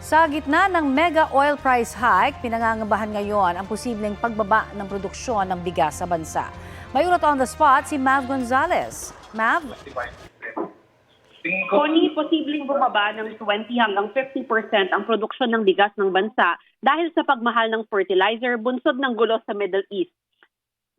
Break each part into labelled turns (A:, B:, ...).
A: Sa gitna ng mega oil price hike, pinangangabahan ngayon ang posibleng pagbaba ng produksyon ng bigas sa bansa. May ulat on the spot si Mav Gonzalez. Mav?
B: Connie, posibleng bumaba ng 20 hanggang 50% ang produksyon ng bigas ng bansa dahil sa pagmahal ng fertilizer bunsod ng gulo sa Middle East.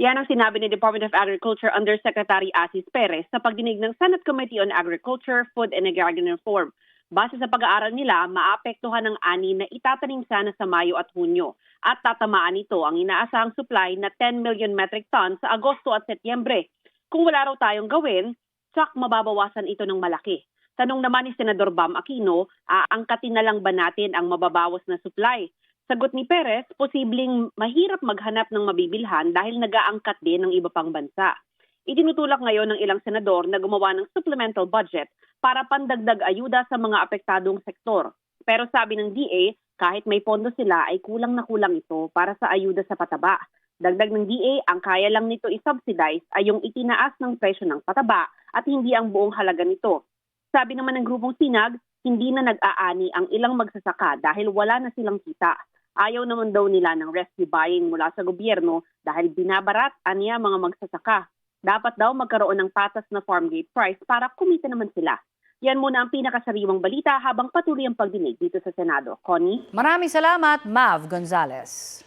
B: Yan ang sinabi ni Department of Agriculture Undersecretary Asis Perez sa pagdinig ng Senate Committee on Agriculture, Food and Agrarian Reform. Base sa pag-aaral nila, maapektuhan ng ani na itatanim sana sa Mayo at Hunyo at tatamaan nito ang inaasahang supply na 10 million metric tons sa Agosto at Setyembre. Kung wala raw tayong gawin, tsak mababawasan ito ng malaki. Tanong naman ni Senador Bam Aquino, aangkatin na lang ba natin ang mababawas na supply? Sagot ni Perez, posibleng mahirap maghanap ng mabibilhan dahil nag-aangkat din ng iba pang bansa. Itinutulak ngayon ng ilang senador na gumawa ng supplemental budget para pandagdag ayuda sa mga apektadong sektor. Pero sabi ng DA, kahit may pondo sila ay kulang na kulang ito para sa ayuda sa pataba. Dagdag ng DA, ang kaya lang nito i-subsidize ay yung itinaas ng presyo ng pataba at hindi ang buong halaga nito. Sabi naman ng grupong Sinag, hindi na nag-aani ang ilang magsasaka dahil wala na silang kita. Ayaw naman daw nila ng rescue buying mula sa gobyerno dahil binabarat aniya mga magsasaka. Dapat daw magkaroon ng patas na farm gate price para kumita naman sila. Yan muna ang pinakasariwang balita habang patuloy ang pagdinig dito sa Senado. Connie?
A: Maraming salamat, Mav Gonzalez.